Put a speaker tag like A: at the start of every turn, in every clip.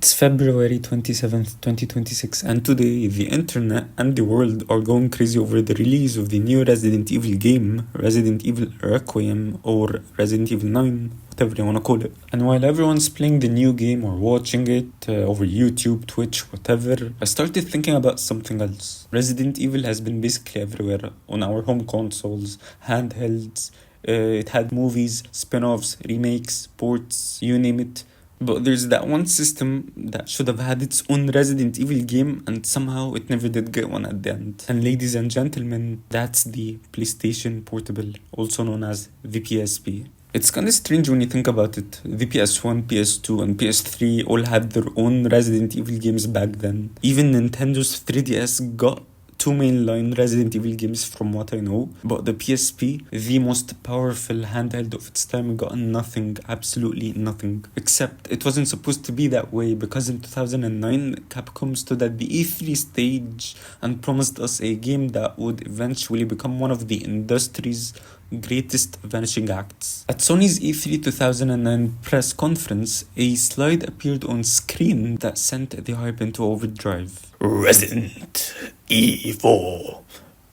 A: It's February 27th, 2026, and today the internet and the world are going crazy over the release of the new Resident Evil game, Resident Evil Requiem or Resident Evil 9, whatever you want to call it. And while everyone's playing the new game or watching it over YouTube, Twitch, whatever, I started thinking about something else. Resident Evil has been basically everywhere on our home consoles, handhelds. It had movies, spin-offs, remakes, ports, you name it. But there's that one system that should have had its own Resident Evil game, and somehow it never did get one at the end. And ladies and gentlemen, that's the PlayStation Portable, also known as the PSP. It's kinda strange when you think about it. The PS1, PS2 and PS3 all had their own Resident Evil games back then. Even Nintendo's 3DS got two mainline Resident Evil games from what I know, but the PSP, the most powerful handheld of its time, got nothing, absolutely nothing. Except it wasn't supposed to be that way, because in 2009 Capcom stood at the E3 stage and promised us a game that would eventually become one of the industry's greatest vanishing acts. At Sony's E3 2009 press conference, a slide appeared on screen that sent the hype into overdrive.
B: Resident Evil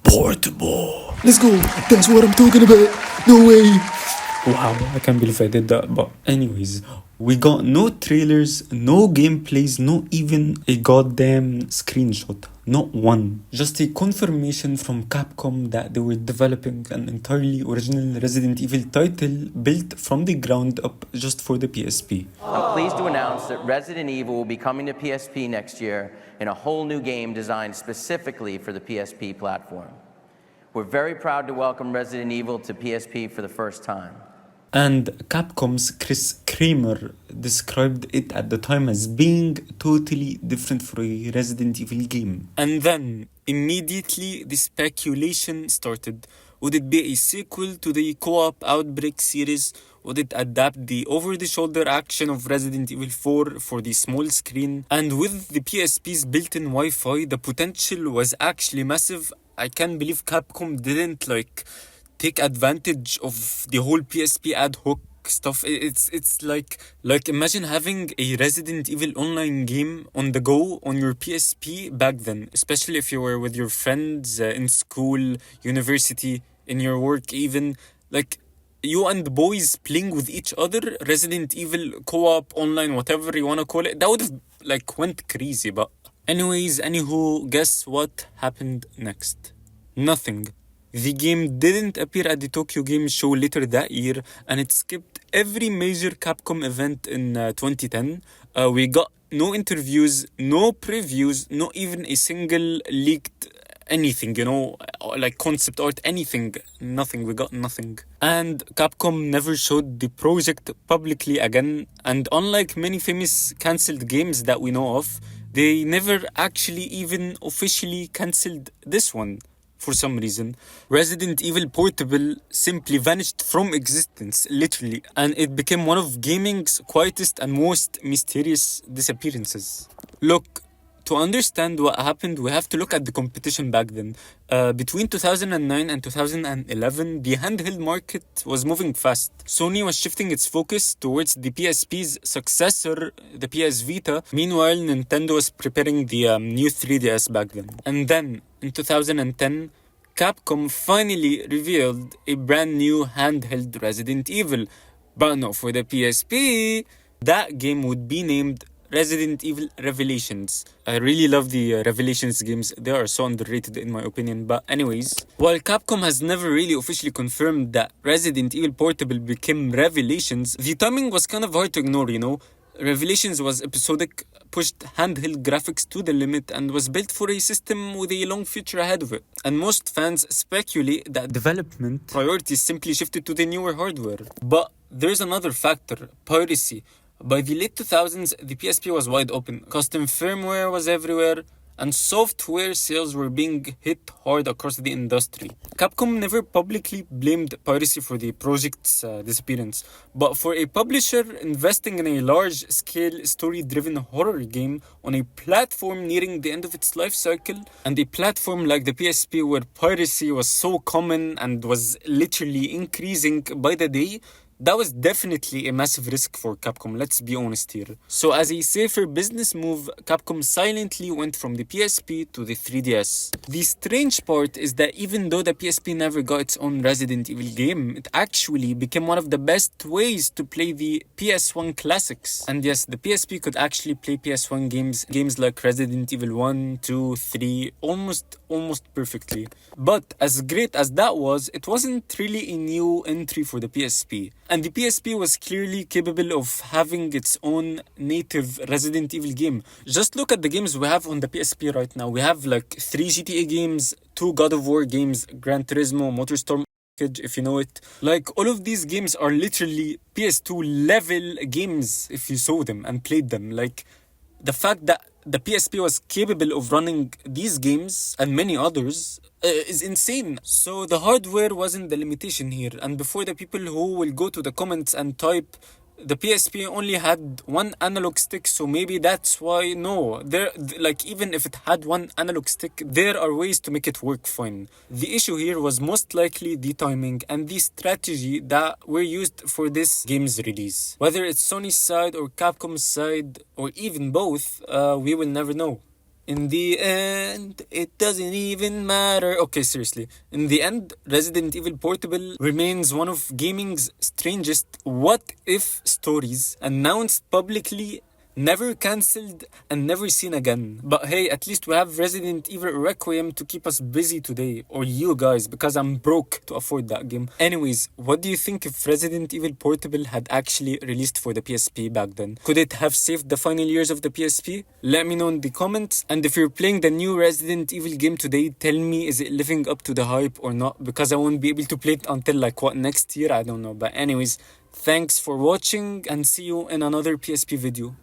B: Portable.
C: Let's go. That's what I'm talking about. No way.
A: Wow, I can't believe I did that. But anyways, we got no trailers, no gameplays, not even a goddamn screenshot. Not one. Just a confirmation from Capcom that they were developing an entirely original Resident Evil title built from the ground up just for the PSP.
D: I'm pleased to announce that Resident Evil will be coming to PSP next year in a whole new game designed specifically for the PSP platform. We're very proud to welcome Resident Evil to PSP for the first time.
A: And Capcom's Chris Kramer described it at the time as being totally different for a Resident Evil game. And then, immediately, the speculation started. Would it be a sequel to the co-op Outbreak series? Would it adapt the over-the-shoulder action of Resident Evil 4 for the small screen? And with the PSP's built-in Wi-Fi, the potential was actually massive. I can't believe Capcom didn't, take advantage of the whole PSP ad hoc stuff. It's like imagine having a Resident Evil online game on the go on your PSP back then, especially if you were with your friends in school, university, in your work even. You and the boys playing with each other, Resident Evil co-op online, whatever you want to call it. That would have went crazy. But anywho, guess what happened next? Nothing. The game didn't appear at the Tokyo Game Show later that year, and it skipped every major Capcom event in 2010. We got no interviews, no previews, not even a single leaked anything, concept art, anything. Nothing, we got nothing. And Capcom never showed the project publicly again, and unlike many famous cancelled games that we know of, they never actually even officially cancelled this one. For some reason, Resident Evil Portable simply vanished from existence, literally, and it became one of gaming's quietest and most mysterious disappearances. Look, to understand what happened, we have to look at the competition back then. Between 2009 and 2011, the handheld market was moving fast. Sony was shifting its focus towards the PSP's successor, the PS Vita. Meanwhile, Nintendo was preparing the new 3DS back then. And then, in 2010, Capcom finally revealed a brand new handheld Resident Evil. But not for the PSP. That game would be named Resident Evil Revelations. I really love the Revelations games. They are so underrated in my opinion. But anyways, while Capcom has never really officially confirmed that Resident Evil Portable became Revelations, the timing was kind of hard to ignore, Revelations was episodic, pushed handheld graphics to the limit, and was built for a system with a long future ahead of it. And most fans speculate that development priorities simply shifted to the newer hardware. But there's another factor, piracy. By the late 2000s, the PSP was wide open. Custom firmware was everywhere, and software sales were being hit hard across the industry. Capcom never publicly blamed piracy for the project's disappearance, but for a publisher investing in a large-scale, story-driven horror game on a platform nearing the end of its life cycle, and a platform like the PSP where piracy was so common and was literally increasing by the day, That was definitely a massive risk for Capcom, let's be honest here. So as a safer business move, Capcom silently went from the PSP to the 3DS. The strange part is that even though the PSP never got its own Resident Evil game, it actually became one of the best ways to play the PS1 classics. And yes, the PSP could actually play PS1 games like Resident Evil 1, 2, 3, almost perfectly. But as great as that was, it wasn't really a new entry for the PSP. And the PSP was clearly capable of having its own native Resident Evil game. Just look at the games we have on the PSP right now. We have like 3 GTA games, 2 God of War games, Gran Turismo, Motorstorm, if you know it. Like, all of these games are literally PS2 level games if you saw them and played them. Like, the fact that the PSP was capable of running these games and many others is insane. So the hardware wasn't the limitation here. And before the people who will go to the comments and type the PSP only had one analog stick, so maybe that's why. No, like, even if it had one analog stick, there are ways to make it work fine. The issue here was most likely the timing and the strategy that were used for this game's release. Whether it's Sony's side or Capcom's side or even both, we will never know. In the end, it doesn't even matter. Okay, seriously. In the end, Resident Evil Portable remains one of gaming's strangest what-if stories, announced publicly, never cancelled, and never seen again. But hey, at least we have Resident Evil Requiem to keep us busy today. Or you guys, because I'm broke to afford that game. Anyways, what do you think if Resident Evil Portable had actually released for the PSP back then? Could it have saved the final years of the PSP? Let me know in the comments. And if you're playing the new Resident Evil game today, tell me, is it living up to the hype or not? Because I won't be able to play it until like next year? I don't know. But anyways, thanks for watching and see you in another PSP video.